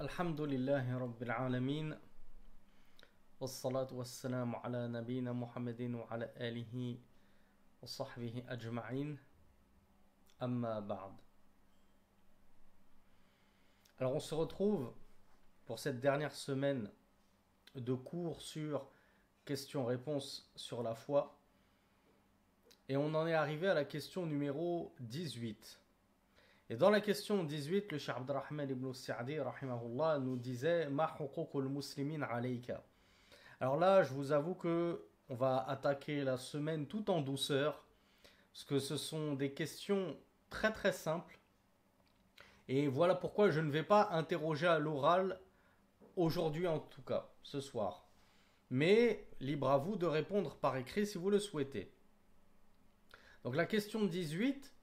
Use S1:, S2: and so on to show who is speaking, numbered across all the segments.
S1: الحمد لله رب العالمين والصلاة والسلام على نبينا محمد وعلى آله وصحبه أجمعين أما بعد. Alors on se retrouve pour cette dernière semaine de cours sur questions-réponses sur la foi et on en est arrivé à la question numéro 18. Et dans la question 18, le Cheikh Abdurrahman ibn Sa'di rahimahullah nous disait Ma huququl muslimin alayka. Alors là, je vous avoue que on va attaquer la semaine tout en douceur parce que ce sont des questions très très simples. Et voilà pourquoi je ne vais pas interroger à l'oral aujourd'hui en tout cas, ce soir. Mais libre à vous de répondre par écrit si vous le souhaitez. Donc la question 18,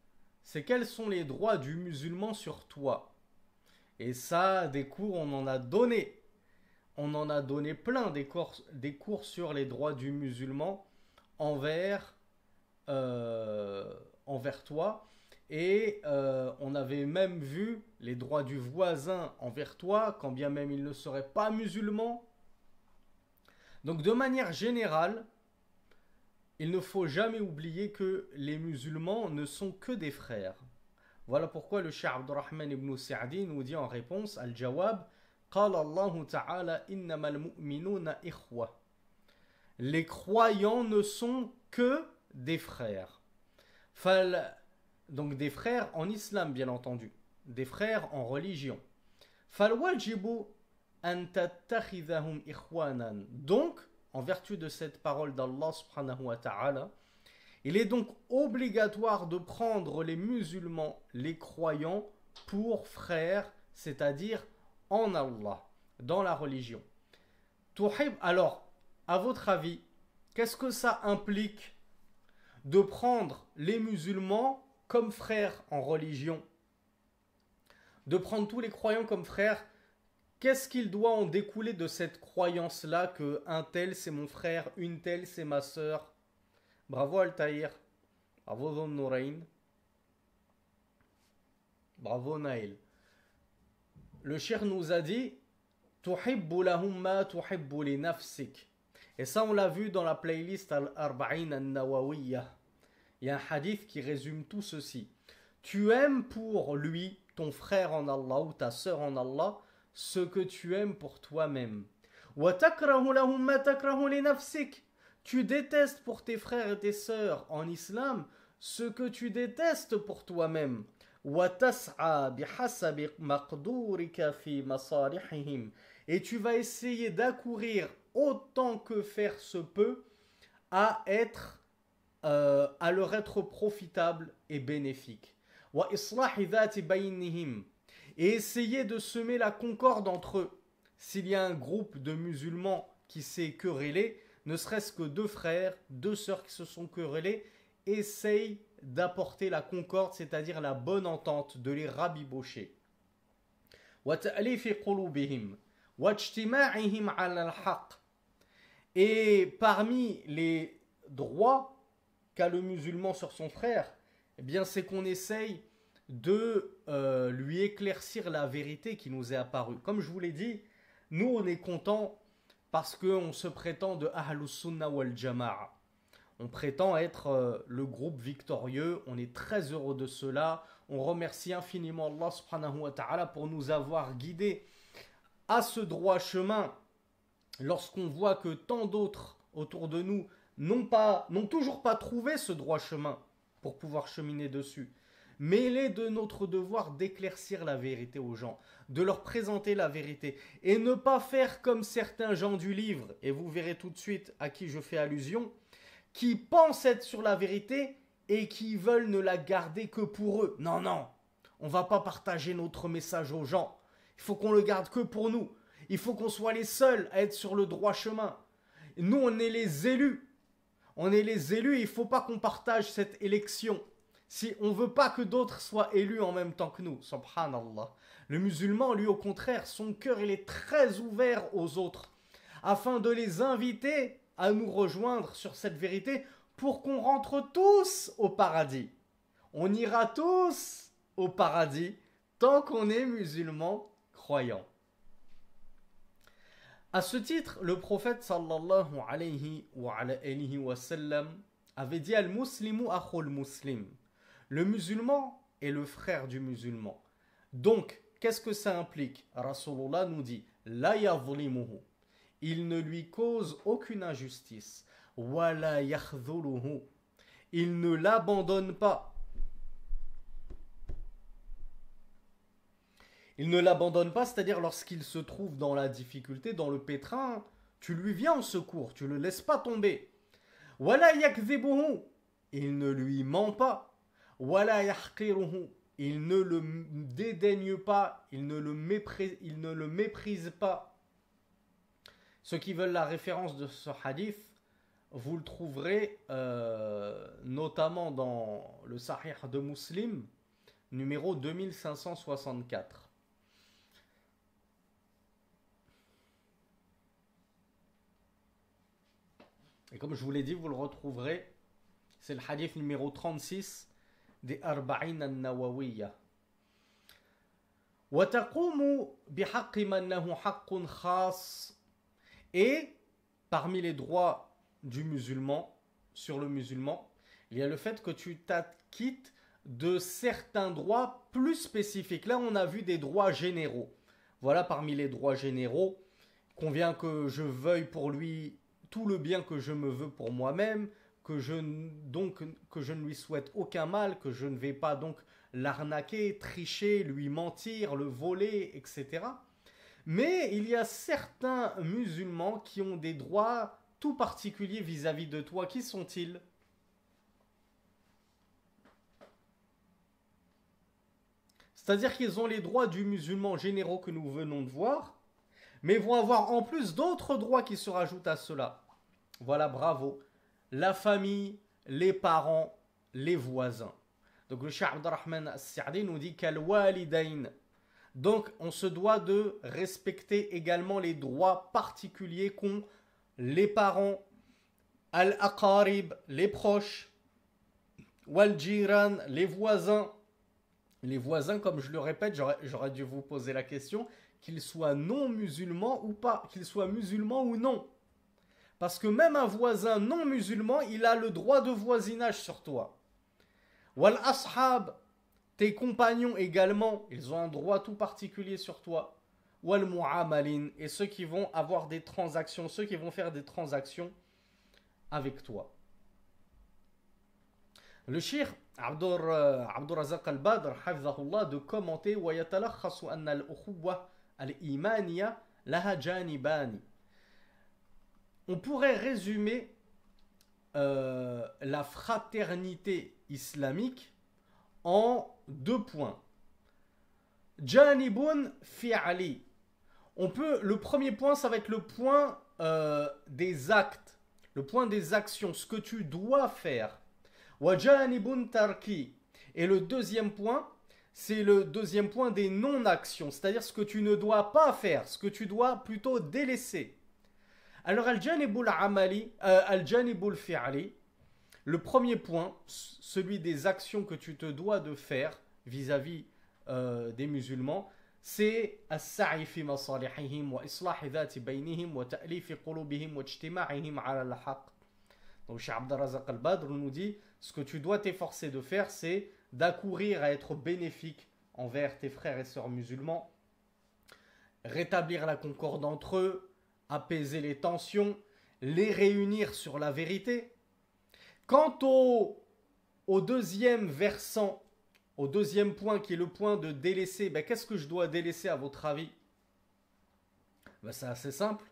S1: c'est quels sont les droits du musulman sur toi? Et ça, des cours, on en a donné. On en a donné plein des cours sur les droits du musulman envers toi. Et on avait même vu les droits du voisin envers toi, quand bien même il ne serait pas musulman. Donc de manière générale, il ne faut jamais oublier que les musulmans ne sont que des frères. Voilà pourquoi le Cheikh Abdurrahman ibn Sa'di nous dit en réponse Al-Jawab Qala Allah Ta'ala innamal mu'minuna ikhwa. Les croyants ne sont que des frères. Donc des frères en islam bien entendu, des frères en religion. Falwajibu an tattakhidhahum ikhwanan. Donc en vertu de cette parole d'Allah subhanahu wa ta'ala, il est donc obligatoire de prendre les musulmans, les croyants, pour frères, c'est-à-dire en Allah, dans la religion. Alors, à votre avis, qu'est-ce que ça implique de prendre les musulmans comme frères en religion? De prendre tous les croyants comme frères? Qu'est-ce qu'il doit en découler de cette croyance-là que un tel c'est mon frère, une telle c'est ma sœur? Bravo Altaïr, bravo Dhon Nourain, bravo Naïl. Le cheikh nous a dit Tuhibbu lahum ma tuhibbu li nafsik. Et ça on l'a vu dans la playlist Al-Arba'in Al-Nawawiyya. Il y a un hadith qui résume tout ceci. Tu aimes pour lui, ton frère en Allah ou ta sœur en Allah, ce que tu aimes pour toi-même. Tu détestes pour tes frères et tes sœurs en islam ce que tu détestes pour toi-même. Et tu vas essayer d'accourir autant que faire se peut à leur être profitable et bénéfique. Et essayer de semer la concorde entre eux. S'il y a un groupe de musulmans qui s'est querellé, ne serait-ce que deux frères, deux sœurs qui se sont querellés, essaye d'apporter la concorde, c'est-à-dire la bonne entente, de les rabibocher. Et parmi les droits qu'a le musulman sur son frère, eh bien c'est qu'on essaye de lui éclaircir la vérité qui nous est apparue. Comme je vous l'ai dit, nous on est contents parce qu'on se prétend de Ahlus Sunnah wal Jama'a. On prétend être le groupe victorieux, on est très heureux de cela. On remercie infiniment Allah subhanahu wa ta'ala pour nous avoir guidés à ce droit chemin lorsqu'on voit que tant d'autres autour de nous n'ont toujours pas trouvé ce droit chemin pour pouvoir cheminer dessus. Mais il est de notre devoir d'éclaircir la vérité aux gens, de leur présenter la vérité et ne pas faire comme certains gens du livre, et vous verrez tout de suite à qui je fais allusion, qui pensent être sur la vérité et qui veulent ne la garder que pour eux. Non, non, on ne va pas partager notre message aux gens. Il faut qu'on le garde que pour nous. Il faut qu'on soit les seuls à être sur le droit chemin. Nous, on est les élus. On est les élus et il ne faut pas qu'on partage cette élection. Si on ne veut pas que d'autres soient élus en même temps que nous, subhanallah. Le musulman, lui, au contraire, son cœur, il est très ouvert aux autres, afin de les inviter à nous rejoindre sur cette vérité pour qu'on rentre tous au paradis. On ira tous au paradis tant qu'on est musulman croyant. À ce titre, le prophète sallallahu alayhi wa sallam avait dit al-muslimu akhul muslim. Le musulman est le frère du musulman. Donc, qu'est-ce que ça implique? Rasulullah nous dit la yadhlimuhu. Il ne lui cause aucune injustice. Wa la yakhdhuluhu. Il ne l'abandonne pas. Il ne l'abandonne pas, c'est-à-dire lorsqu'il se trouve dans la difficulté, dans le pétrin, tu lui viens en secours, tu ne le laisses pas tomber. Wala yakdhibuhu. Il ne lui ment pas. Wala yahqiruhu. Il ne le dédaigne pas, il ne le méprise pas. Ceux qui veulent la référence de ce hadith, vous le trouverez notamment dans le Sahih de Muslim, numéro 2564. Et comme je vous l'ai dit, vous le retrouverez, c'est le hadith numéro 36 des Arba'in al-Nawawiyya. وَتَقُومُ بِحَقِّ مَنْ لَهُ حَقٌّ خَاصٌ. Et parmi les droits du musulman, sur le musulman, il y a le fait que tu t'acquittes de certains droits plus spécifiques. Là, on a vu des droits généraux. Voilà, parmi les droits généraux, convient que je veuille pour lui tout le bien que je me veux pour moi-même, que je ne lui souhaite aucun mal, que je ne vais pas donc l'arnaquer, tricher, lui mentir, le voler, etc. Mais il y a certains musulmans qui ont des droits tout particuliers vis-à-vis de toi. Qui sont-ils? C'est-à-dire qu'ils ont les droits du musulman généraux que nous venons de voir, mais vont avoir en plus d'autres droits qui se rajoutent à cela. Voilà, bravo. La famille, les parents, les voisins. Donc le Cheikh Abdurrahman As-Sa'di nous dit qu'al walidain. Donc on se doit de respecter également les droits particuliers qu'ont les parents, al-aqarib, les proches, wal-jiran, les voisins. Les voisins, comme je le répète, j'aurais dû vous poser la question, qu'ils soient non musulmans ou pas, qu'ils soient musulmans ou non. Parce que même un voisin non musulman, il a le droit de voisinage sur toi. Wal ashab, tes compagnons également, ils ont un droit tout particulier sur toi. Wal mu'amalin, et ceux qui vont avoir des transactions, ceux qui vont faire des transactions avec toi. Le Cheikh Abdurrazaq al-Badr, hafizahullah, de commenter wa yatalakhasu anna al-ukhuwa al-imaniya laha janibani. On pourrait résumer la fraternité islamique en 2 points. Janibun fi'ali. Le premier point, ça va être le point des actes, le point des actions, ce que tu dois faire. Wa janibun tarki. Et le deuxième point, c'est le deuxième point des non-actions, c'est-à-dire ce que tu ne dois pas faire, ce que tu dois plutôt délaisser. Alors, al-janibul amali, al-janibul fi'ali, le premier point, celui des actions que tu te dois de faire vis-à-vis des musulmans, c'est as-sa'i fi masalihihim wa islahi dhati baynihim wa ta'lifi qulubihim wa ijtima'ihim 'ala al-haqq. Donc, Cheikh Abdurrazaq al-Badr nous dit, ce que tu dois t'efforcer de faire, c'est d'accourir à être bénéfique envers tes frères et sœurs musulmans, rétablir la concorde entre eux, apaiser les tensions, les réunir sur la vérité. Quant au deuxième versant, au deuxième point qui est le point de délaisser, qu'est-ce que je dois délaisser à votre avis? C'est assez simple.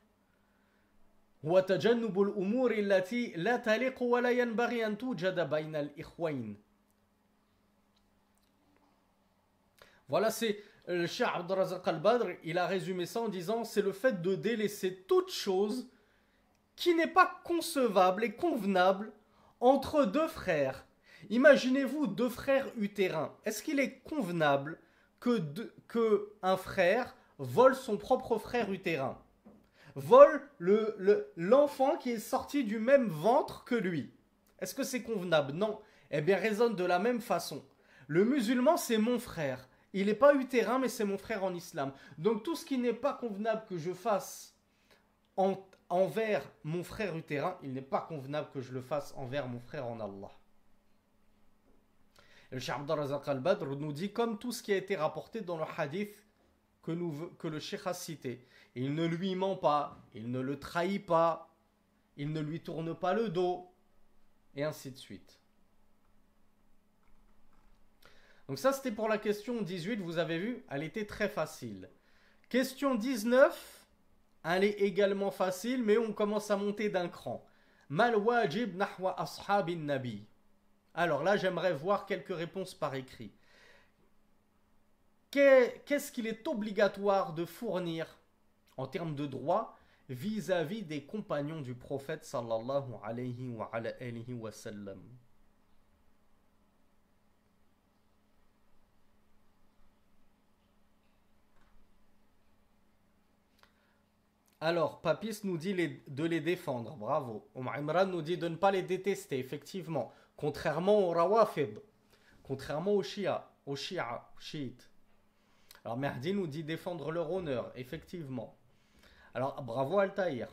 S1: Voilà, c'est le Cheikh Abdurrazaq al-Badr, il a résumé ça en disant c'est le fait de délaisser toute chose qui n'est pas concevable et convenable entre 2 frères. Imaginez-vous 2 frères utérins. Est-ce qu'il est convenable que un frère vole son propre frère utérin? Vole l'enfant qui est sorti du même ventre que lui? Est-ce que c'est convenable? Non. Eh bien, raisonne de la même façon. Le musulman, c'est mon frère. Il n'est pas utérin, mais c'est mon frère en islam. Donc tout ce qui n'est pas convenable que je fasse envers mon frère utérin, il n'est pas convenable que je le fasse envers mon frère en Allah. Le Cheikh Abdurrazzaq al-Badr nous dit comme tout ce qui a été rapporté dans le hadith que le Cheikh a cité. Il ne lui ment pas, il ne le trahit pas, il ne lui tourne pas le dos, et ainsi de suite. Donc ça c'était pour la question 18, vous avez vu, elle était très facile. Question 19, elle est également facile, mais on commence à monter d'un cran. Mal wajib nahwa ashabin nabi. Alors là, j'aimerais voir quelques réponses par écrit. Qu'est-ce qu'il est obligatoire de fournir en termes de droit vis-à-vis des compagnons du prophète sallallahu alayhi wa sallam? Alors, Papis nous dit de les défendre, bravo. Imran nous dit de ne pas les détester, effectivement. Contrairement aux Rawafid, contrairement aux chiites. Alors, Mahdi nous dit défendre leur honneur, effectivement. Alors, bravo Al-Tahir.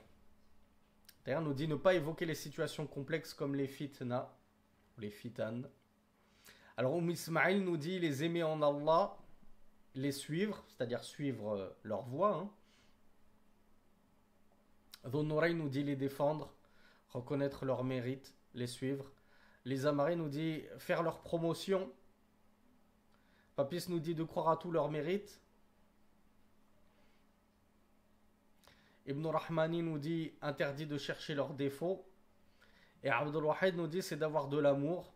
S1: Al-Tahir nous dit ne pas évoquer les situations complexes comme les fitna, les fitan. Alors, Ismail nous dit les aimer en Allah, les suivre, c'est-à-dire suivre leur voie, hein. Dhon-Nouraï nous dit les défendre, reconnaître leurs mérites, les suivre. Les Amarés nous dit faire leur promotion. Papis nous dit de croire à tous leurs mérites. Ibn Rahmani nous dit interdit de chercher leurs défauts. Et Abdul Wahid nous dit c'est d'avoir de l'amour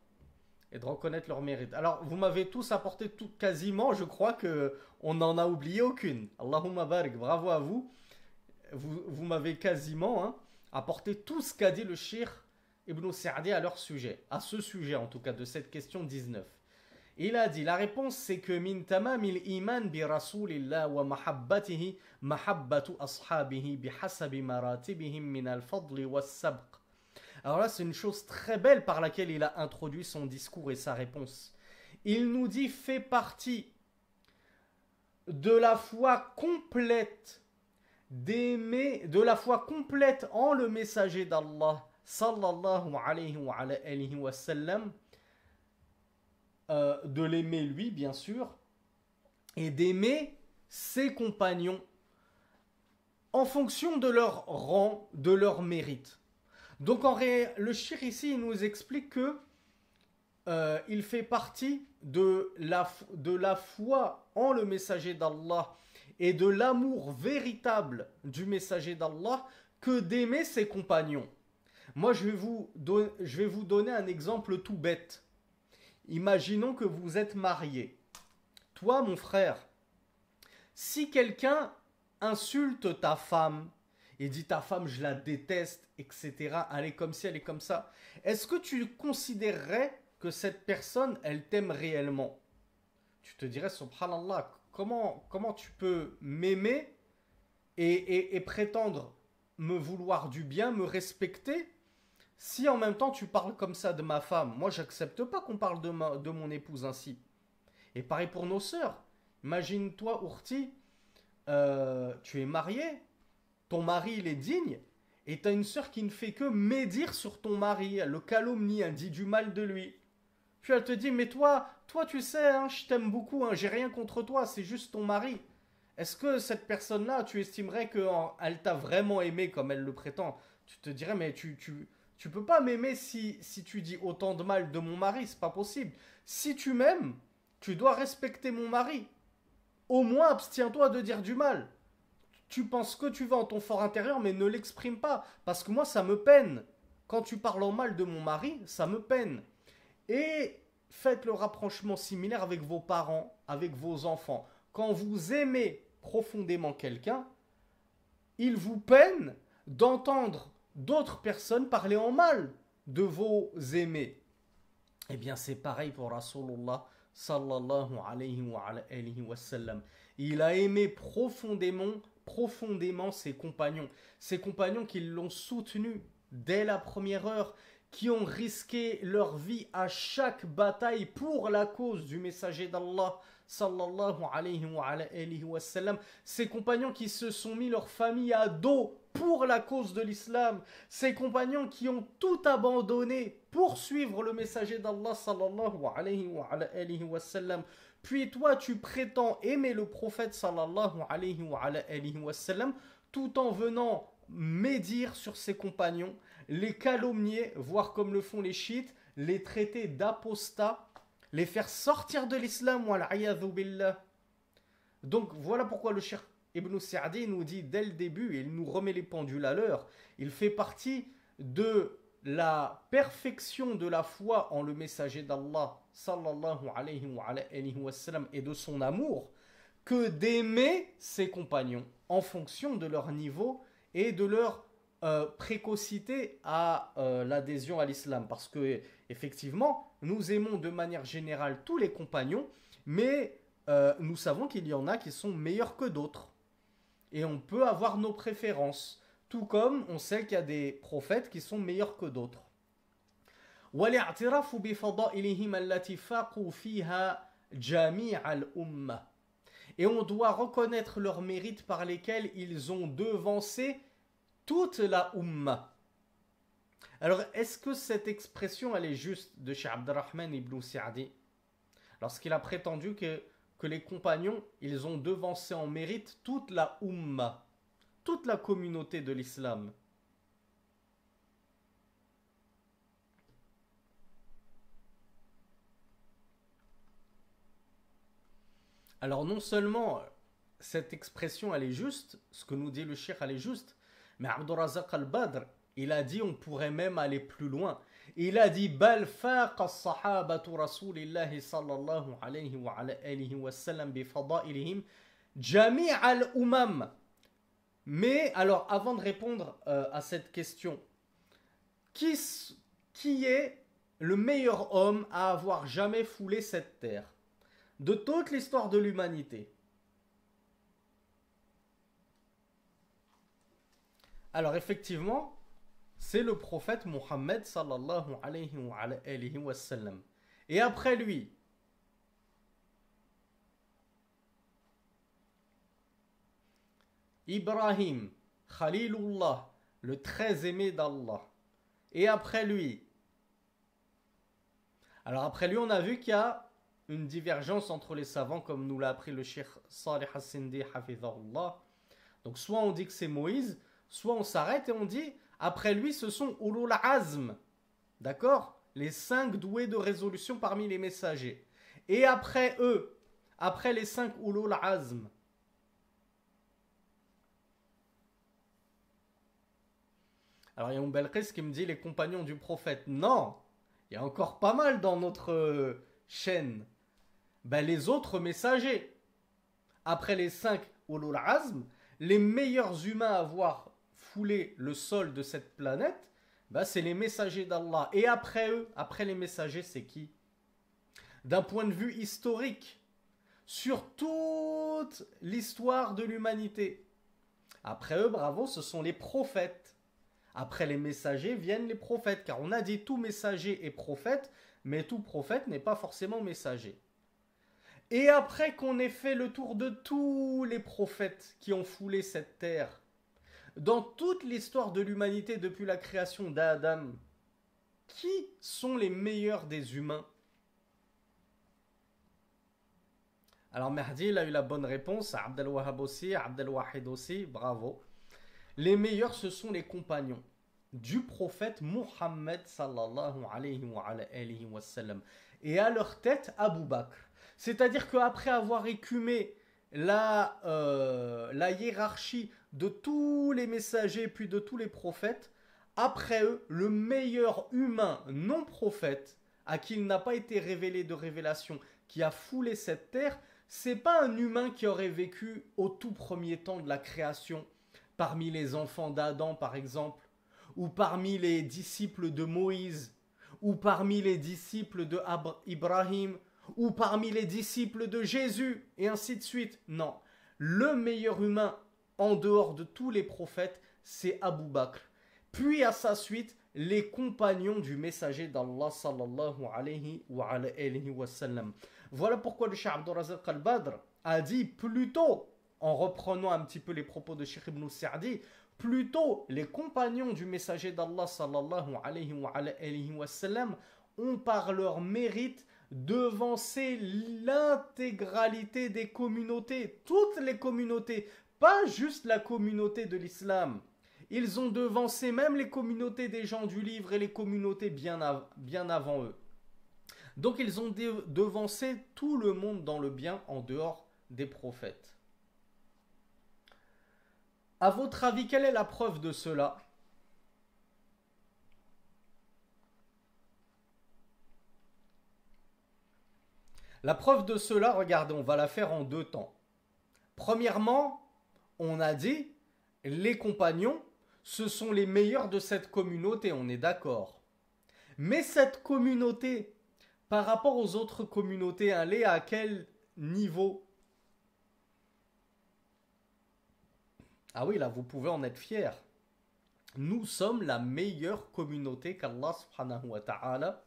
S1: et de reconnaître leurs mérites. Alors vous m'avez tous apporté tout, quasiment, je crois qu'on n'en a oublié aucune. Allahumma barik, bravo à vous. Vous m'avez quasiment apporté tout ce qu'a dit le Cheikh Ibn Sa'di à leur sujet, à ce sujet en tout cas de cette question 19. Il a dit, la réponse c'est que min tamamil iman bi rasulillah wa mahabbatihi mahabbatu ashabihi bihasabi maratibihim min al-fadli was-sabq. Alors là c'est une chose très belle par laquelle il a introduit son discours et sa réponse. Il nous dit fait partie de la foi complète de la foi complète en le messager d'Allah sallallahu alayhi wa sallam, de l'aimer lui bien sûr et d'aimer ses compagnons en fonction de leur rang, de leur mérite. Donc le shir ici il nous explique que il fait partie de la foi en le messager d'Allah et de l'amour véritable du messager d'Allah que d'aimer ses compagnons. Moi, je vais vous donner un exemple tout bête. Imaginons que vous êtes marié. Toi, mon frère, si quelqu'un insulte ta femme et dit ta femme, je la déteste, etc., elle est comme ci, elle est comme ça, est-ce que tu considérerais que cette personne, elle t'aime réellement? Tu te dirais, subhanallah, comment tu peux m'aimer et prétendre me vouloir du bien, me respecter, si en même temps tu parles comme ça de ma femme? Moi, j'accepte pas qu'on parle de mon épouse ainsi. Et pareil pour nos sœurs. Imagine-toi, Ourti, tu es marié, ton mari il est digne, et tu as une sœur qui ne fait que médire sur ton mari, elle le calomnie, elle dit du mal de lui. Puis elle te dit, mais toi tu sais, hein, je t'aime beaucoup, hein, j'ai rien contre toi, c'est juste ton mari. Est-ce que cette personne-là, tu estimerais qu'elle t'a vraiment aimé comme elle le prétend? Tu te dirais, mais tu peux pas m'aimer si tu dis autant de mal de mon mari, c'est pas possible. Si tu m'aimes, tu dois respecter mon mari. Au moins, abstiens-toi de dire du mal. Tu penses que tu veux en ton fort intérieur, mais ne l'exprime pas. Parce que moi, ça me peine. Quand tu parles en mal de mon mari, ça me peine. Et faites le rapprochement similaire avec vos parents, avec vos enfants. Quand vous aimez profondément quelqu'un, il vous peine d'entendre d'autres personnes parler en mal de vos aimés. Eh bien, c'est pareil pour Rasulullah sallallahu alayhi wa sallam. Il a aimé profondément ses compagnons qui l'ont soutenu dès la première heure, qui ont risqué leur vie à chaque bataille pour la cause du messager d'Allah, sallallahu alayhi wa sallam. Ces compagnons qui se sont mis leur famille à dos pour la cause de l'islam. Ces compagnons qui ont tout abandonné pour suivre le messager d'Allah, sallallahu alayhi wa sallam. Puis toi, tu prétends aimer le prophète, sallallahu alayhi wa sallam, tout en venant médire sur ses compagnons, les calomnier, voire comme le font les chiites, les traiter d'apostats, les faire sortir de l'islam, wal'ayadhu billah. Donc voilà pourquoi le Cheikh Ibn Sa'di nous dit dès le début, et il nous remet les pendules à l'heure, il fait partie de la perfection de la foi en le messager d'Allah, sallallahu alayhi wa sallam, et de son amour, que d'aimer ses compagnons en fonction de leur niveau et de leur précocité à l'adhésion à l'islam. Parce que, effectivement, nous aimons de manière générale tous les compagnons, mais nous savons qu'il y en a qui sont meilleurs que d'autres. Et on peut avoir nos préférences. Tout comme on sait qu'il y a des prophètes qui sont meilleurs que d'autres. وَلِاعْتِرَافُ بِفَضَائِلِهِمْ الَّتِي فَاقُوا فِيهَا جَمِيعَ الْأُمَّةِ. Et on doit reconnaître leurs mérites par lesquels ils ont devancé toute la Ummah. Alors, est-ce que cette expression, elle est juste de Cheikh Abdurrahman ibn Sa'di lorsqu'il a prétendu que les compagnons, ils ont devancé en mérite toute la Ummah, toute la communauté de l'islam? Alors non seulement cette expression elle est juste, ce que nous dit le cheikh elle est juste, mais Abdurrazaq al-Badr, il a dit on pourrait même aller plus loin. Il a dit bal faqa as-sahabatu rasulillahi sallallahu alayhi wa alihi wa sallam bi fadailihim jami' al-umam. Mais alors avant de répondre à cette question, qui est le meilleur homme à avoir jamais foulé cette terre de toute l'histoire de l'humanité? Alors effectivement, c'est le prophète Mohammed sallallahu alayhi wa sallam. Et après lui, Ibrahim, Khalilullah, le très aimé d'Allah. Et après lui, alors après lui on a vu qu'il y a une divergence entre les savants comme nous l'a appris le cheikh Salih as-Sindi hafizahullah. Donc soit on dit que c'est Moïse, soit on s'arrête et on dit après lui ce sont Ulul Azm, d'accord, les 5 doués de résolution parmi les messagers. Et après eux, après les 5 Ulul Azm, alors il y a Belkis qui me dit les compagnons du prophète. Non, il y a encore pas mal dans notre chaîne. Ben, les autres messagers. Après les 5 Ulul Azm, les meilleurs humains à avoir foulé le sol de cette planète, ben, c'est les messagers d'Allah. Et après eux, après les messagers, c'est qui? D'un point de vue historique, sur toute l'histoire de l'humanité. Après eux, bravo, ce sont les prophètes. Après les messagers viennent les prophètes, car on a dit tout messager est prophète, mais tout prophète n'est pas forcément messager. Et après qu'on ait fait le tour de tous les prophètes qui ont foulé cette terre, dans toute l'histoire de l'humanité depuis la création d'Adam, qui sont les meilleurs des humains? Alors Mahdi, il a eu la bonne réponse, Abdel Wahhab aussi, Abdel Wahid aussi, bravo. Les meilleurs, ce sont les compagnons du prophète Muhammad sallallahu alayhi wa sallam. Et à leur tête, Abu Bakr. C'est-à-dire qu'après avoir écumé la hiérarchie de tous les messagers puis de tous les prophètes, après eux, le meilleur humain non prophète, à qui il n'a pas été révélé de révélation, qui a foulé cette terre, c'est pas un humain qui aurait vécu au tout premier temps de la création, parmi les enfants d'Adam par exemple, ou parmi les disciples de Moïse, ou parmi les disciples de Ibrahim, ou parmi les disciples de Jésus, et ainsi de suite. Non, le meilleur humain en dehors de tous les prophètes, c'est Abu Bakr. puis à sa suite les compagnons du messager d'Allah sallallahu alayhi wa sallam. Voilà pourquoi le Cheikh Abdurrazaq al-Badr a dit plutôt, en reprenant un petit peu les propos de Cheikh Ibn Sa'di, plutôt les compagnons du messager d'Allah sallallahu alayhi wa sallam ont par leur mérite devancé l'intégralité des communautés, toutes les communautés, pas juste la communauté de l'islam. Ils ont devancé même les communautés des gens du livre et les communautés bien avant eux. Donc ils ont devancé tout le monde dans le bien en dehors des prophètes. À votre avis, quelle est la preuve de cela? La preuve de cela, regardez, on va la faire en deux temps. Premièrement, on a dit, les compagnons, ce sont les meilleurs de cette communauté, on est d'accord. Mais cette communauté, par rapport aux autres communautés, elle est à quel niveau? Ah oui, là, vous pouvez en être fiers. Nous sommes la meilleure communauté qu'Allah subhanahu wa ta'ala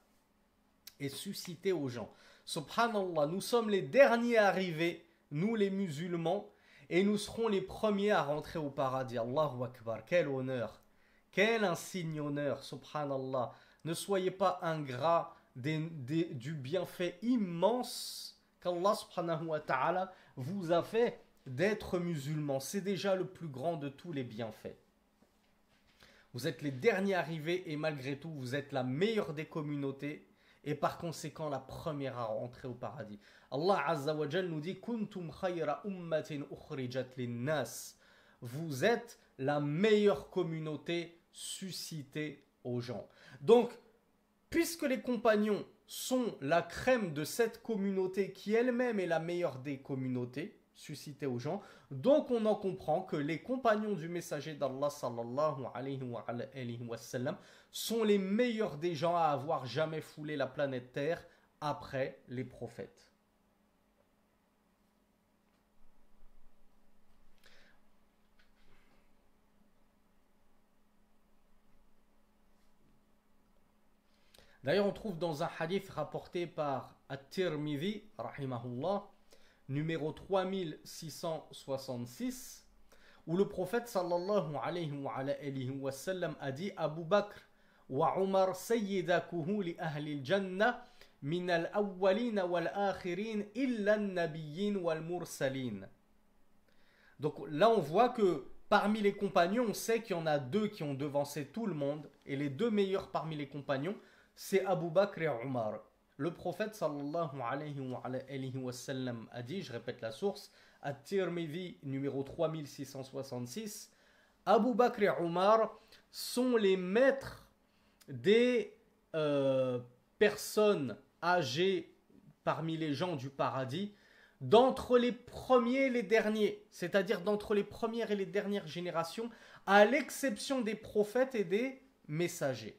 S1: ait suscité aux gens. Subhanallah, nous sommes les derniers arrivés, nous les musulmans, et nous serons les premiers à rentrer au paradis. Allahu Akbar, quel honneur, quel insigne honneur, subhanallah. Ne soyez pas ingrats du bienfait immense qu'Allah subhanahu wa ta'ala vous a fait d'être musulman. C'est déjà le plus grand de tous les bienfaits. Vous êtes les derniers arrivés et malgré tout, vous êtes la meilleure des communautés et par conséquent la première à rentrer au paradis. Allah Azza wa Jal nous dit Kuntum khayra ummatin ukhrijat linnas. Vous êtes la meilleure communauté suscitée aux gens. Donc, puisque les compagnons sont la crème de cette communauté qui elle-même est la meilleure des communautés suscitées aux gens, donc on en comprend que les compagnons du messager d'Allah sallallahu alayhi wa sallam sont les meilleurs des gens à avoir jamais foulé la planète Terre après les prophètes. D'ailleurs, on trouve dans un hadith rapporté par At-Tirmidhi, rahimahullah, numéro 3666, où le prophète sallallahu alayhi wa sallam a dit Abu Bakr wa Umar sayyidakuhu li ahli al-jannah min al-awwalin wal-akhirin illa an-nabiyyin wal-mursalin. Donc là, on voit que parmi les compagnons, on sait qu'il y en a deux qui ont devancé tout le monde, et les deux meilleurs parmi les compagnons, c'est Abu Bakr et Omar. Le prophète sallallahu alayhi wa sallam a dit, je répète la source, At-Tirmidhi numéro 3666, Abu Bakr et Omar sont les maîtres des personnes âgées parmi les gens du paradis, d'entre les premiers et les derniers, c'est-à-dire d'entre les premières et les dernières générations, à l'exception des prophètes et des messagers.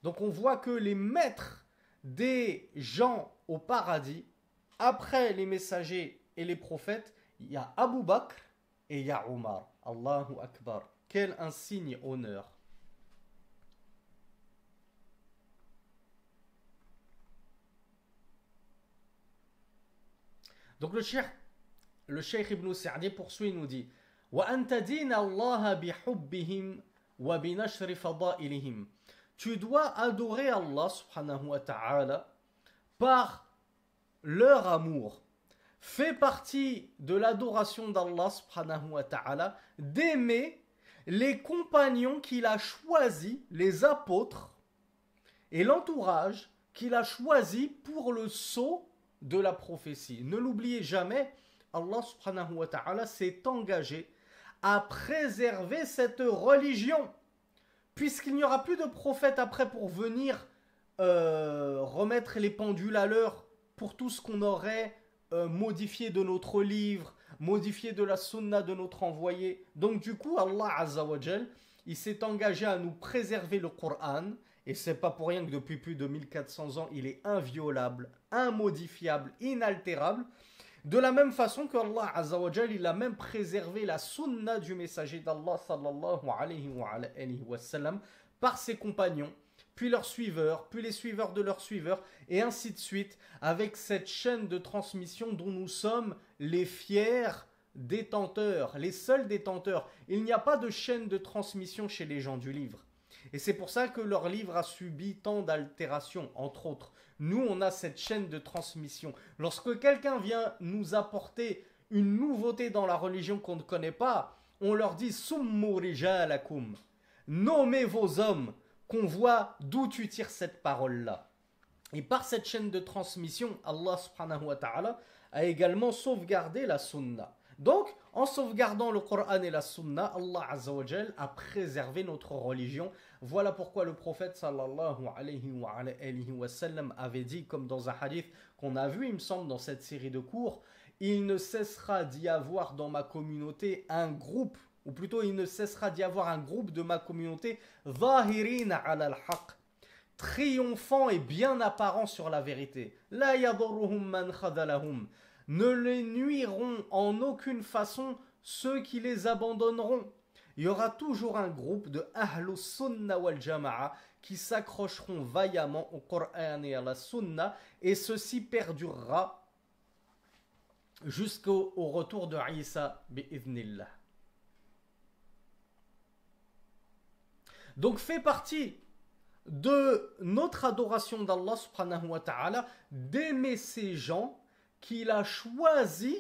S1: Donc on voit que les maîtres des gens au paradis, après les messagers et les prophètes, il y a Abu Bakr et il y a Omar. Allahu Akbar. Quel insigne honneur. Donc le cheikh Ibn Sa'di poursuit et nous dit وَأَنْ تَدِينَ اللَّهَ بِحُبِّهِمْ وَبِنَشْرِ فَضَائِلِهِمْ. Tu dois adorer Allah subhanahu wa ta'ala par leur amour. Fait partie de l'adoration d'Allah subhanahu wa ta'ala d'aimer les compagnons qu'il a choisis, les apôtres et l'entourage qu'il a choisi pour le sceau de la prophétie. Ne l'oubliez jamais, Allah subhanahu wa ta'ala s'est engagé à préserver cette religion. Puisqu'il n'y aura plus de prophètes après pour venir remettre les pendules à l'heure pour tout ce qu'on aurait modifié de notre livre, modifié de la sunna de notre envoyé. Donc du coup, Allah Azza wa Jal, il s'est engagé à nous préserver le Coran, et c'est pas pour rien que depuis plus de 1400 ans, il est inviolable, immodifiable, inaltérable. De la même façon que Allah Azza wa Jal, il a même préservé la sunna du messager d'Allah sallallahu alayhi wa sallam par ses compagnons, puis leurs suiveurs, puis les suiveurs de leurs suiveurs, et ainsi de suite, avec cette chaîne de transmission dont nous sommes les fiers détenteurs, les seuls détenteurs. Il n'y a pas de chaîne de transmission chez les gens du livre. Et c'est pour ça que leur livre a subi tant d'altérations, entre autres. Nous, on a cette chaîne de transmission. Lorsque quelqu'un vient nous apporter une nouveauté dans la religion qu'on ne connaît pas, on leur dit « Summu rijalakum » nommez vos hommes, qu'on voit d'où tu tires cette parole-là. Et par cette chaîne de transmission, Allah subhanahu wa ta'ala a également sauvegardé la sunna. Donc, en sauvegardant le Coran et la sunna, Allah azza wa jal a préservé notre religion. Voilà pourquoi le prophète sallallahu alayhi wa sallam avait dit, comme dans un hadith qu'on a vu, il me semble, dans cette série de cours, il ne cessera d'y avoir dans ma communauté un groupe, ou plutôt il ne cessera d'y avoir un groupe de ma communauté, zahirina ala al-haq, triomphant et bien apparent sur la vérité. La yadurruhum man khadalahum. Ne les nuiront en aucune façon ceux qui les abandonneront. Il y aura toujours un groupe de Ahlus Sunna wal Jama'a qui s'accrocheront vaillamment au Coran et à la Sunna, et ceci perdurera jusqu'au retour de Isa bi'idhnillah. Donc fait partie de notre adoration d'Allah subhanahu wa ta'ala d'aimer ces gens qu'il a choisis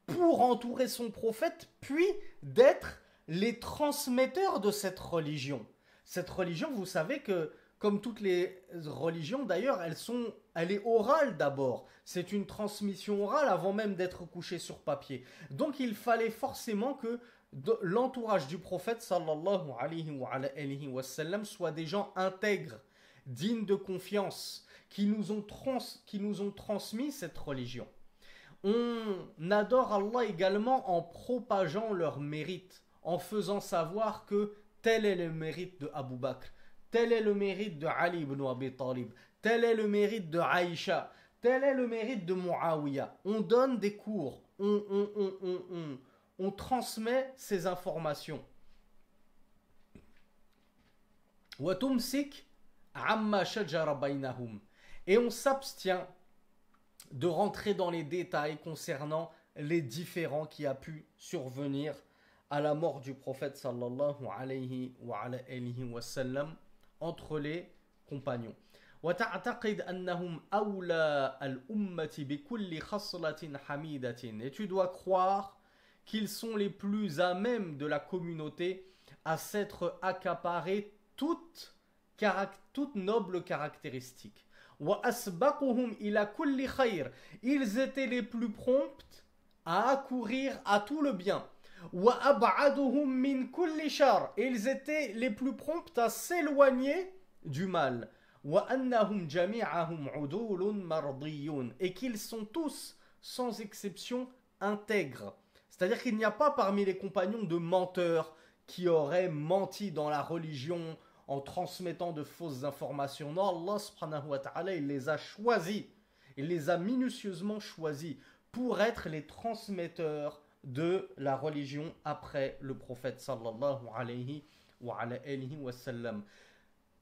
S1: pour entourer son prophète, puis d'être les transmetteurs de cette religion. Cette religion, vous savez que, comme toutes les religions d'ailleurs, elle est orale d'abord. C'est une transmission orale avant même d'être couchée sur papier. Donc il fallait forcément que l'entourage du prophète sallallahu alayhi wa sallam soit des gens intègres, dignes de confiance, qui nous ont transmis cette religion. On adore Allah également en propageant leurs mérites, en faisant savoir que tel est le mérite de Abu Bakr, tel est le mérite de Ali ibn Abi Talib, tel est le mérite de Aïcha, tel est le mérite de Muawiyah. On donne des cours, on transmet ces informations. وَتُمْسِكْ عَمَّا شَجَرَ بَيْنَهُمْ. Et on s'abstient de rentrer dans les détails concernant les différends qui a pu survenir à la mort du prophète sallallahu alayhi wa sallam entre les compagnons. وتعتقد أنهم أولى الأمة بكل خصلة حميدة. Et tu dois croire qu'ils sont les plus à même de la communauté à s'être accaparés toute noble caractéristique. وَأَسْبَقُهُمْ إِلَى كُلِّ خَيْرٍ. Ils étaient les plus prompts à accourir à tout le bien. وَأَبْعَدُهُمْ مِنْ كُلِّ شَرٍ. Ils étaient les plus prompts à s'éloigner du mal. وَأَنَّهُمْ جَمِيعَهُمْ عُدُولٌ مَرْضِيٌّ. Et qu'ils sont tous, sans exception, intègres. C'est-à-dire qu'il n'y a pas parmi les compagnons de menteurs qui auraient menti dans la religion en transmettant de fausses informations. Non, Allah subhanahu wa ta'ala, il les a choisis, il les a minutieusement choisis pour être les transmetteurs de la religion après le prophète sallallahu alayhi wa sallam.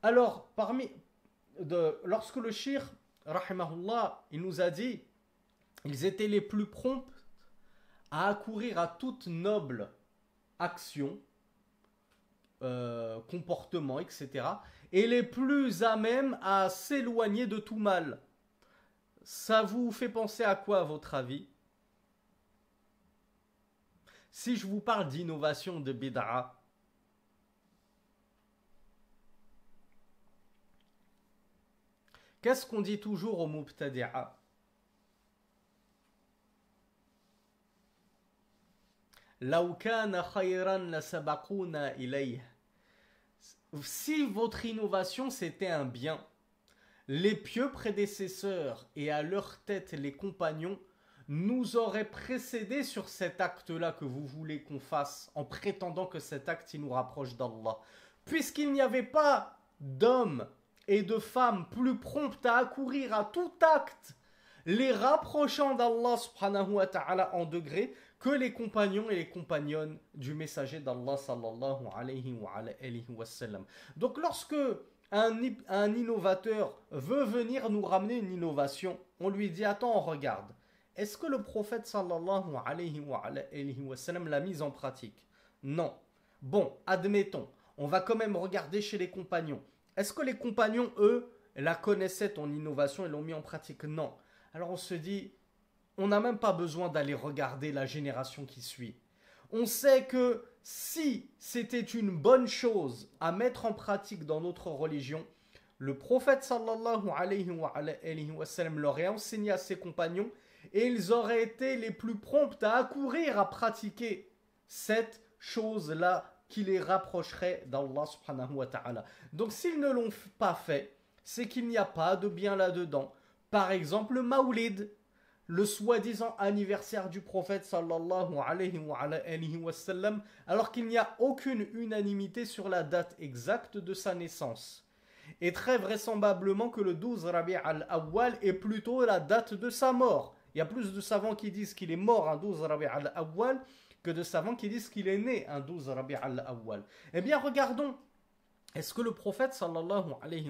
S1: Alors, lorsque le shir, rahimahullah, il nous a dit, ils étaient les plus prompts à accourir à toute noble action, comportement, etc. et les plus à même à s'éloigner de tout mal. Ça vous fait penser à quoi à votre avis? Si je vous parle d'innovation, de bid'a, qu'est-ce qu'on dit toujours aux mubtadi'a? لو كان خيرا لسبقونا إليه. Si votre innovation c'était un bien, les pieux prédécesseurs et à leur tête les compagnons nous auraient précédés sur cet acte-là que vous voulez qu'on fasse en prétendant que cet acte il nous rapproche d'Allah. Puisqu'il n'y avait pas d'hommes et de femmes plus promptes à accourir à tout acte les rapprochant d'Allah subhanahu wa ta'ala en degré que les compagnons et les compagnonnes du messager d'Allah sallallahu alayhi wa sallam. Donc lorsque un innovateur veut venir nous ramener une innovation, on lui dit attends, on regarde. Est-ce que le prophète sallallahu alayhi wa sallam l'a mise en pratique? Non. Bon, admettons, on va quand même regarder chez les compagnons. Est-ce que les compagnons, eux, la connaissaient ton innovation et l'ont mis en pratique? Non. Alors on se dit, on n'a même pas besoin d'aller regarder la génération qui suit. On sait que si c'était une bonne chose à mettre en pratique dans notre religion, le prophète sallallahu alayhi wa sallam l'aurait enseigné à ses compagnons et ils auraient été les plus prompts à accourir à pratiquer cette chose-là qui les rapprocherait d'Allah subhanahu wa ta'ala. Donc s'ils ne l'ont pas fait, c'est qu'il n'y a pas de bien là-dedans. Par exemple, le Maoulid, le soi-disant anniversaire du prophète sallallahu alayhi wa sallam, alors qu'il n'y a aucune unanimité sur la date exacte de sa naissance. Et très vraisemblablement que le 12 Rabi' al-Awwal est plutôt la date de sa mort. Il y a plus de savants qui disent qu'il est mort un 12 Rabi' al-Awwal que de savants qui disent qu'il est né un 12 Rabi' al-Awwal. Eh bien, regardons. Est-ce que le prophète sallallahu alayhi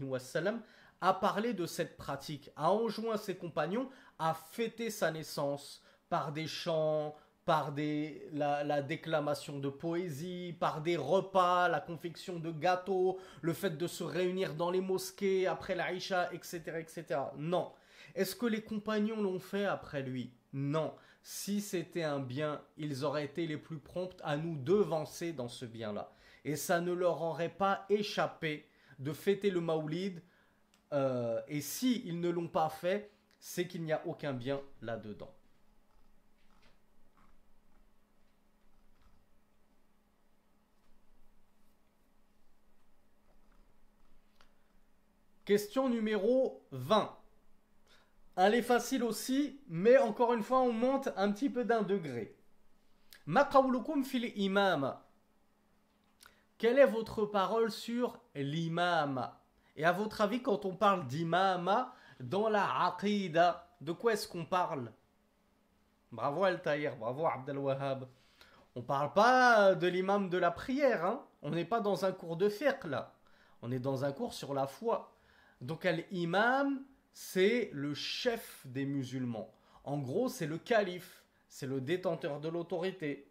S1: wa sallam a parlé de cette pratique, a enjoint ses compagnons à fêter sa naissance par des chants, par la déclamation de poésie, par des repas, la confection de gâteaux, le fait de se réunir dans les mosquées après l'Aïcha, etc., etc. Non. Est-ce que les compagnons l'ont fait après lui? Non. Si c'était un bien, ils auraient été les plus prompts à nous devancer dans ce bien-là. Et ça ne leur aurait pas échappé de fêter le Maoulid. Et si ils ne l'ont pas fait, c'est qu'il n'y a aucun bien là-dedans. Question numéro 20. Elle est facile aussi, mais encore une fois, on monte un petit peu d'un degré. Ma qawlukum fil imam. Quelle est votre parole sur l'imam? Et à votre avis, quand on parle d'imama dans la aqida, de quoi est-ce qu'on parle? Bravo Al-Tahir, bravo Abdel Wahhab. On ne parle pas de l'imam de la prière, hein? On n'est pas dans un cours de fiqh là. On est dans un cours sur la foi. Donc l'imam, c'est le chef des musulmans. En gros, c'est le calife, c'est le détenteur de l'autorité.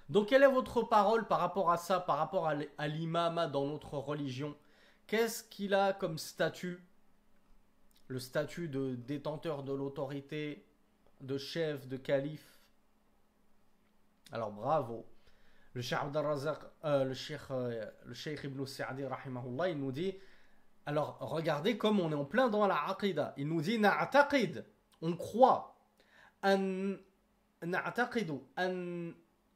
S1: Donc quelle est votre parole par rapport à ça, par rapport à l'imama dans notre religion? Qu'est-ce qu'il a comme statut? Le statut de détenteur de l'autorité, de chef, de calife. Alors bravo. Le Cheikh Abdel Razak, le Cheikh Ibn Sa'di rahimahullah, il nous dit, alors regardez comme on est en plein dans la aqida. Il nous dit na'taqid, on croit, na'taqidu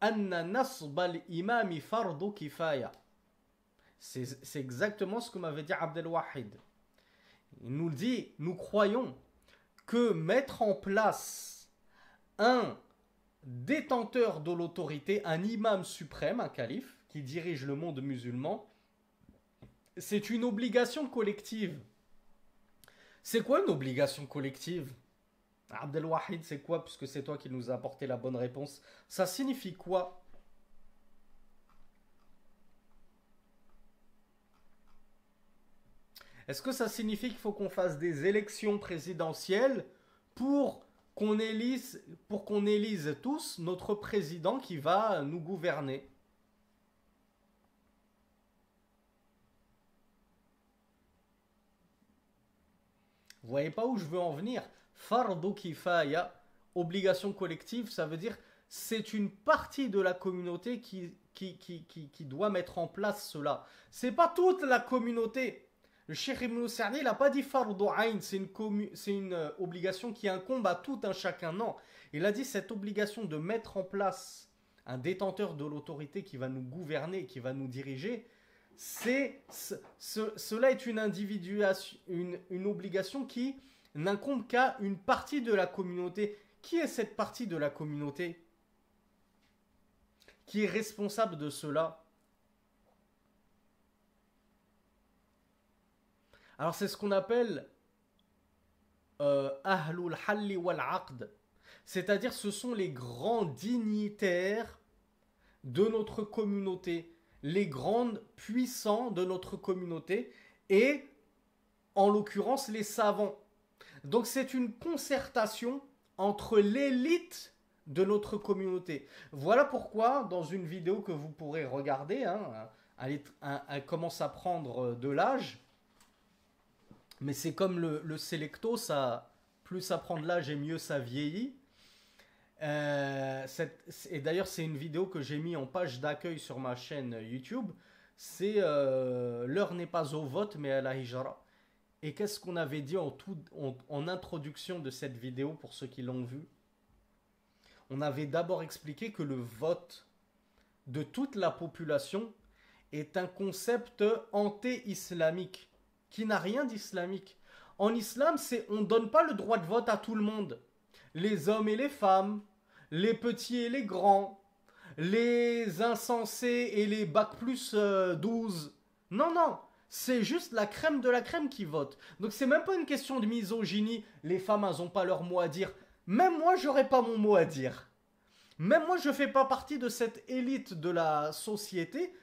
S1: anna nasb al-imam fardu kifaya. C'est exactement ce que m'avait dit Abdel Wahid. Il nous dit, nous croyons que mettre en place un détenteur de l'autorité, un imam suprême, un calife, qui dirige le monde musulman, c'est une obligation collective. C'est quoi une obligation collective? Abdel Wahid, c'est quoi? Puisque c'est toi qui nous as apporté la bonne réponse. Ça signifie quoi? Est-ce que ça signifie qu'il faut qu'on fasse des élections présidentielles pour qu'on élise tous notre président qui va nous gouverner? Vous voyez pas où je veux en venir? Fardu kifaya, obligation collective, ça veut dire c'est une partie de la communauté qui doit mettre en place cela. C'est pas toute la communauté. Le Cheikh Ibn Sa'di n'a pas dit fardu ayn, c'est une obligation qui incombe à tout un chacun. Non, il a dit cette obligation de mettre en place un détenteur de l'autorité qui va nous gouverner, qui va nous diriger. Cela est une obligation qui n'incombe qu'à une partie de la communauté. Qui est cette partie de la communauté qui est responsable de cela? Alors c'est ce qu'on appelle Ahlul Halli wal Aqd. C'est-à-dire ce sont les grands dignitaires de notre communauté, les grands puissants de notre communauté et en l'occurrence les savants. Donc c'est une concertation entre l'élite de notre communauté. Voilà pourquoi dans une vidéo que vous pourrez regarder, hein, elle commence à prendre de l'âge, mais c'est comme le Selecto, ça, plus ça prend de l'âge et mieux ça vieillit. Et d'ailleurs c'est une vidéo que j'ai mis en page d'accueil sur ma chaîne YouTube. C'est l'heure n'est pas au vote mais à la hijra. Et qu'est-ce qu'on avait dit en introduction de cette vidéo pour ceux qui l'ont vu? On avait d'abord expliqué que le vote de toute la population est un concept anté-islamique qui n'a rien d'islamique. En islam, on ne donne pas le droit de vote à tout le monde. Les hommes et les femmes, les petits et les grands, les insensés et les bac plus 12. Non, non, c'est juste la crème de la crème qui vote. Donc c'est même pas une question de misogynie, les femmes elles n'ont pas leur mot à dire. Même moi j'aurais pas mon mot à dire. Même moi je fais pas partie de cette élite de la société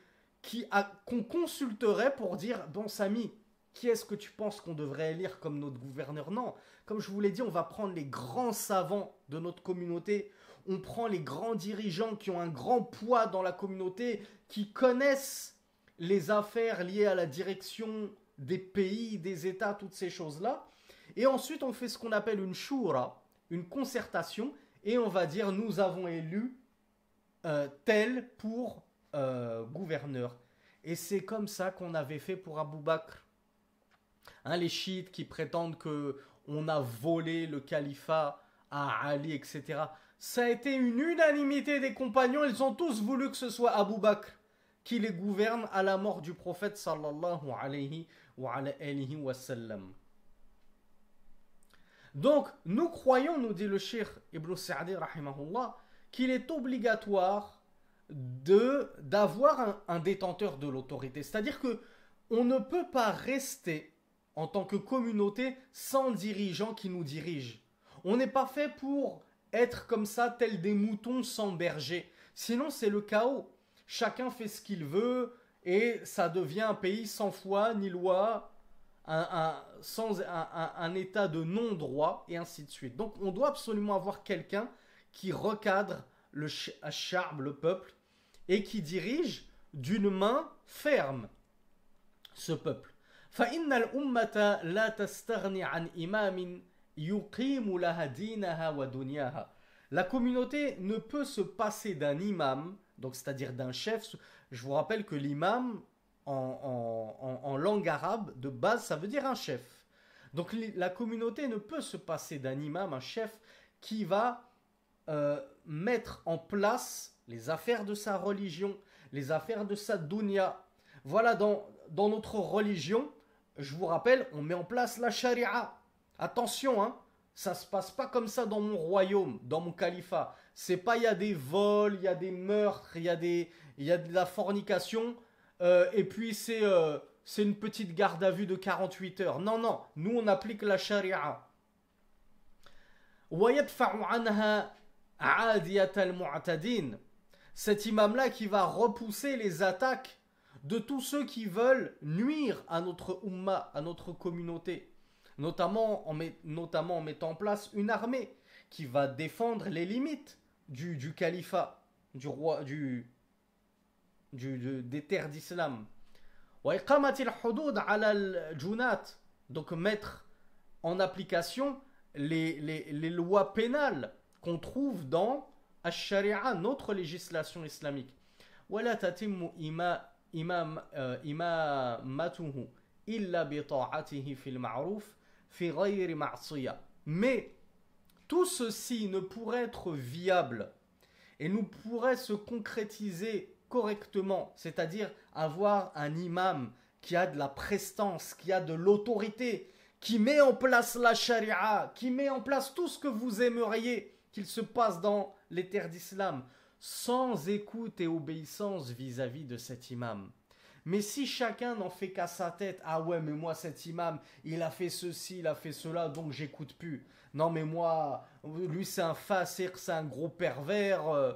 S1: qu'on consulterait pour dire, bon Samy, qui est-ce que tu penses qu'on devrait élire comme notre gouverneur? Non, comme je vous l'ai dit, on va prendre les grands savants de notre communauté, on prend les grands dirigeants qui ont un grand poids dans la communauté, qui connaissent les affaires liées à la direction des pays, des États, toutes ces choses-là. Et ensuite, on fait ce qu'on appelle une shura, une concertation, et on va dire, nous avons élu tel pour gouverneur. Et c'est comme ça qu'on avait fait pour Abou Bakr. Hein, les chiites qui prétendent qu'on a volé le califat à Ali, etc. Ça a été une unanimité des compagnons, ils ont tous voulu que ce soit Abou Bakr qui les gouverne à la mort du prophète sallallahu alayhi wa sallam. Donc, nous croyons, nous dit le cheikh Ibn Sa'di rahimahullah, qu'il est obligatoire d'avoir un détenteur de l'autorité. C'est-à-dire que on ne peut pas rester en tant que communauté sans dirigeant qui nous dirige. On n'est pas fait pour être comme ça, tels des moutons sans berger. Sinon, c'est le chaos. Chacun fait ce qu'il veut et ça devient un pays sans foi ni loi, un état de non-droit et ainsi de suite. Donc, on doit absolument avoir quelqu'un qui recadre le peuple, et qui dirige d'une main ferme ce peuple. فإن الأمة لا تستغني عن إمام يقيم لها دينها ودنياها. La communauté ne peut se passer d'un imam, donc c'est-à-dire d'un chef. Je vous rappelle que l'imam en langue arabe de base ça veut dire un chef. Donc la communauté ne peut se passer d'un imam, un chef qui va mettre en place les affaires de sa religion, les affaires de sa dunya. Voilà, dans notre religion, je vous rappelle, on met en place la charia. Attention, hein, ça se passe pas comme ça dans mon royaume, dans mon califat. C'est pas il y a des vols, il y a des meurtres, il y a de la fornication, et puis c'est une petite garde à vue de 48 heures. Non, non, nous on applique la charia. وَيَدْفَعُ عَنْهَا عَادِيَةَ الْمُعْتَدِينَ. Cet imam-là qui va repousser les attaques de tous ceux qui veulent nuire à notre umma, à notre communauté, notamment en mettant en place une armée qui va défendre les limites du califat, du roi, des terres d'islam. وَإِقَامَةِ الْحُدُودِ عَلَى الْجُنَاتِ. Donc mettre en application les lois pénales qu'on trouve dans Ash-Sharia, notre législation islamique. وَلَا تَتِمُّ إِمَامَتُهُ إِلَّا بِطَاعَتِهِ فِي الْمَعْرُوفِ فِي غَيْرِ مَعْصِيَةٍ. Mais tout ceci ne pourrait être viable et ne pourrait se concrétiser correctement, c'est-à-dire avoir un imam qui a de la prestance, qui a de l'autorité, qui met en place la charia, qui met en place tout ce que vous aimeriez qu'il se passe dans les terres d'islam, sans écoute et obéissance vis-à-vis de cet imam. Mais si chacun n'en fait qu'à sa tête, ah ouais, mais moi cet imam, il a fait ceci, il a fait cela, donc j'écoute plus. Non, mais moi, lui c'est un fasir, c'est un gros pervers.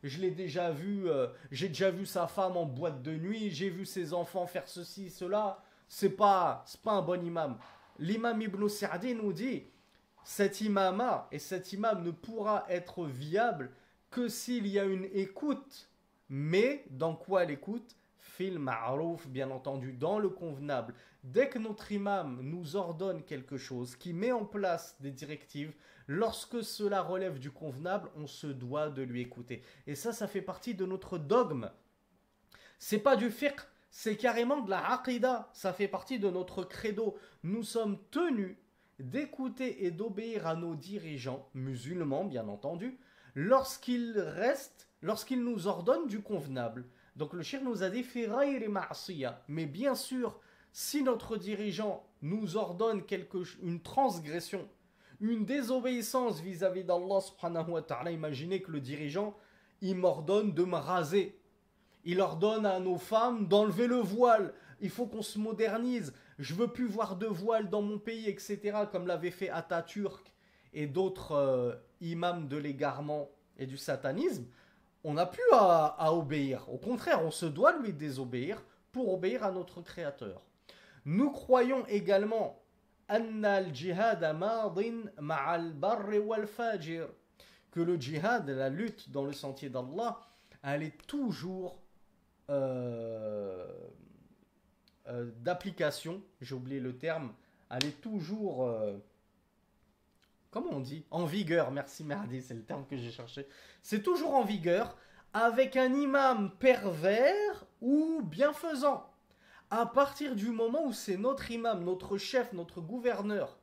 S1: Je l'ai déjà vu, j'ai déjà vu sa femme en boîte de nuit, j'ai vu ses enfants faire ceci, cela. C'est pas un bon imam. L'imam Ibn Sa'di nous dit, cet imama et cet imam ne pourra être viable que s'il y a une écoute. Mais dans quoi l'écoute? Fil ma'rouf, bien entendu, dans le convenable. Dès que notre imam nous ordonne quelque chose, qui met en place des directives, lorsque cela relève du convenable, on se doit de lui écouter. Et ça fait partie de notre dogme. C'est pas du fiqh, c'est carrément de la aqida. Ça fait partie de notre credo. Nous sommes tenus d'écouter et d'obéir à nos dirigeants, musulmans bien entendu, lorsqu'ils nous ordonnent du convenable. Donc le shir nous a dit mais bien sûr, si notre dirigeant nous ordonne une transgression, une désobéissance vis-à-vis d'Allah subhanahu wa ta'ala, imaginez que le dirigeant, il m'ordonne de me raser. Il ordonne à nos femmes d'enlever le voile. Il faut qu'on se modernise. Je veux plus voir de voile dans mon pays, etc. Comme l'avait fait Atatürk et d'autres imams de l'égarement et du satanisme. On n'a plus à obéir. Au contraire, on se doit lui désobéir pour obéir à notre Créateur. Nous croyons également que le djihad, la lutte dans le sentier d'Allah, elle est toujours d'application, j'ai oublié le terme, elle est toujours, comment on dit? En vigueur, merci Merdi, c'est le terme que j'ai cherché. C'est toujours en vigueur avec un imam pervers ou bienfaisant. À partir du moment où c'est notre imam, notre chef, notre gouverneur,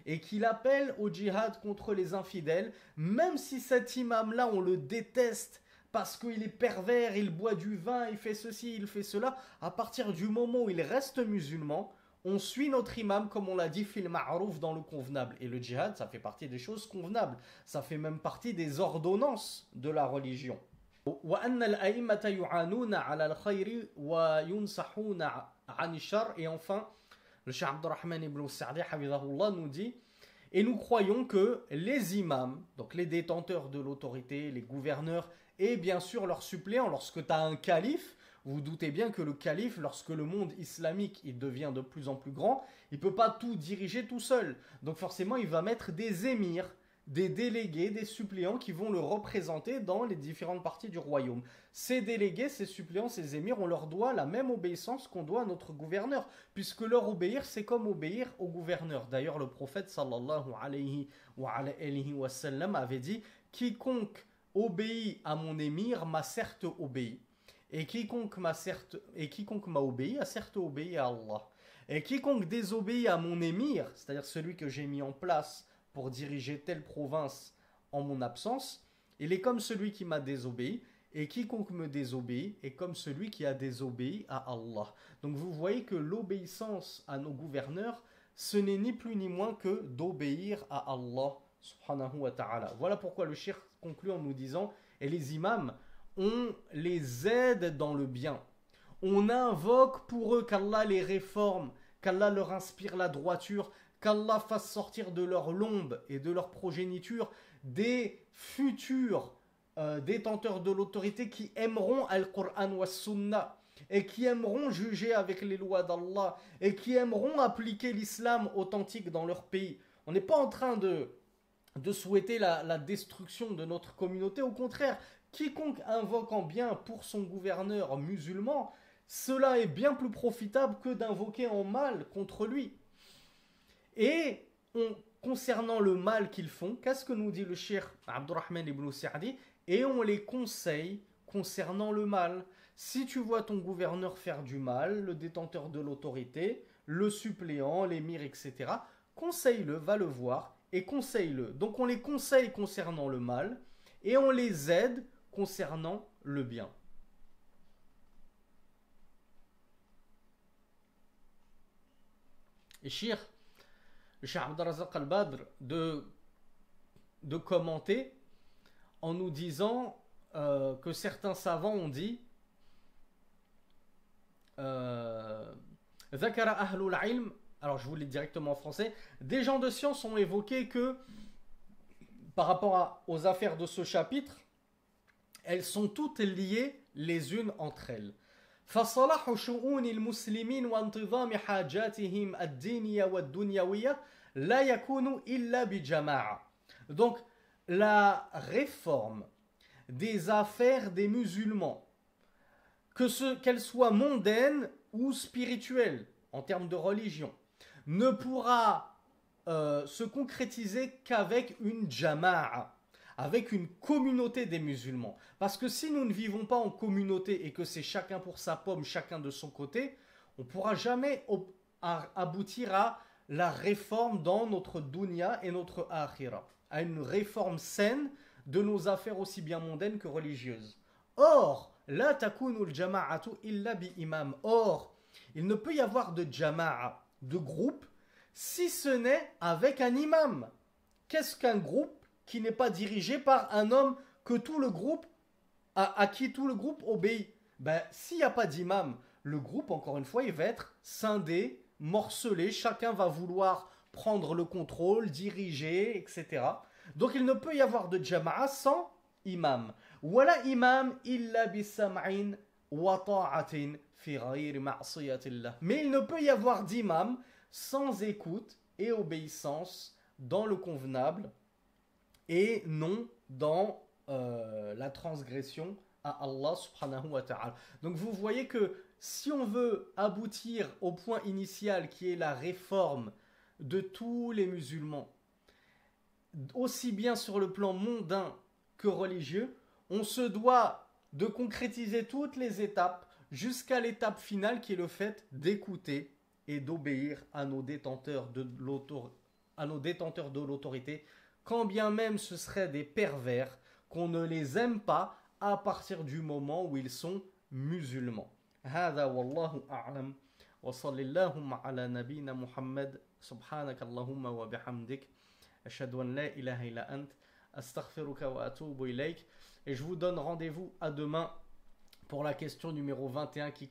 S1: et qu'il appelle au djihad contre les infidèles, même si cet imam-là, on le déteste, parce qu'il est pervers, il boit du vin, il fait ceci, il fait cela, à partir du moment où il reste musulman, on suit notre imam, comme on l'a dit, fil ma'rouf, dans le convenable. Et le djihad, ça fait partie des choses convenables. Ça fait même partie des ordonnances de la religion. Et enfin, le Cheikh Abdurrahman ibn Sa'di nous dit, et nous croyons que les imams, donc les détenteurs de l'autorité, les gouverneurs, et bien sûr leurs suppléants, lorsque tu as un calife, vous, vous doutez bien que le calife, lorsque le monde islamique il devient de plus en plus grand, il ne peut pas tout diriger tout seul. Donc forcément, il va mettre des émirs, des délégués, des suppléants qui vont le représenter dans les différentes parties du royaume. Ces délégués, ces suppléants, ces émirs, on leur doit la même obéissance qu'on doit à notre gouverneur, puisque leur obéir, c'est comme obéir au gouverneur. D'ailleurs, le prophète sallallahu alayhi wa sallam avait dit « Quiconque obéit à mon émir m'a certes obéi, et quiconque m'a obéi a certes obéi à Allah. Et quiconque désobéit à mon émir, c'est-à-dire celui que j'ai mis en place pour diriger telle province en mon absence, il est comme celui qui m'a désobéi, et quiconque me désobéit est comme celui qui a désobéi à Allah. » Donc vous voyez que l'obéissance à nos gouverneurs, ce n'est ni plus ni moins que d'obéir à Allah subhanahu wa ta'ala. Voilà pourquoi le cheikh conclut en nous disant, et les imams, on les aide dans le bien. On invoque pour eux qu'Allah les réforme, qu'Allah leur inspire la droiture, qu'Allah fasse sortir de leur lombe et de leur progéniture des futurs détenteurs de l'autorité qui aimeront Al-Qur'an wa Sunnah et qui aimeront juger avec les lois d'Allah et qui aimeront appliquer l'islam authentique dans leur pays. On n'est pas en train de souhaiter la destruction de notre communauté, au contraire, quiconque invoque en bien pour son gouverneur musulman, cela est bien plus profitable que d'invoquer en mal contre lui. Et concernant le mal qu'ils font, qu'est-ce que nous dit le cheikh Abdurrahman ibn Sa'di? Et on les conseille concernant le mal. Si tu vois ton gouverneur faire du mal, le détenteur de l'autorité, le suppléant, l'émir, etc., conseille-le, va le voir et conseille-le. Donc on les conseille concernant le mal et on les aide concernant le bien. Et le Cheikh Abdelrazak al-Badr de commenter en nous disant que certains savants ont dit ذكر أهل العلم, alors je vous lis directement en français, des gens de science ont évoqué que par rapport aux affaires de ce chapitre, elles sont toutes liées les unes entre elles. فصلاح شؤون المسلمين وانتظام حاجاتهم الدينية والدنيوية لا يكون إلا بجماعة. Donc la réforme des affaires des musulmans, qu'elles soient mondaines ou spirituelles en termes de religion, ne pourra se concrétiser qu'avec une jama'a, avec une communauté des musulmans. Parce que si nous ne vivons pas en communauté et que c'est chacun pour sa pomme, chacun de son côté, on ne pourra jamais aboutir à la réforme dans notre dunya et notre akhira, à une réforme saine de nos affaires aussi bien mondaines que religieuses. Or, la takunul jama'atu illa bi imam. Or, il ne peut y avoir de jama'a, de groupe, si ce n'est avec un imam. Qu'est-ce qu'un groupe qui n'est pas dirigé par un homme que tout le groupe, à qui tout le groupe obéit? Ben, s'il n'y a pas d'imam, le groupe, encore une fois, il va être scindé, morcelé, chacun va vouloir prendre le contrôle, diriger, etc. Donc il ne peut y avoir de jama'a sans imam. Wala imam illa bisam'in wa ta'atin fi ghayri ma'siyatillah. Mais il ne peut y avoir d'imam sans écoute et obéissance dans le convenable et non dans la transgression à Allah subhanahu wa ta'ala. Donc vous voyez que si on veut aboutir au point initial qui est la réforme de tous les musulmans, aussi bien sur le plan mondain que religieux, on se doit de concrétiser toutes les étapes jusqu'à l'étape finale qui est le fait d'écouter et d'obéir à nos détenteurs de l'autorité, quand bien même ce seraient des pervers, qu'on ne les aime pas à partir du moment où ils sont musulmans. هذا والله أعلم وصلى اللهم على نبينا محمد سبحانك اللهم وبحمدك أشهد أن لا إله إلا أنت أستغفرك وأتوب إليك. Et je vous donne rendez-vous à demain pour la question numéro 21 qui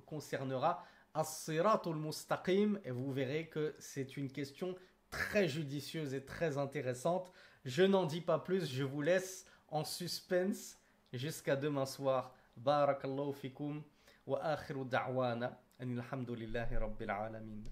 S1: concernera As-Siratul Mustaqim, et vous verrez que c'est une question très judicieuse et très intéressante. Je n'en dis pas plus, je vous laisse en suspense jusqu'à demain soir. Barakallahu fikum wa akhiru da'wana anil hamdulillahi rabbil alamin.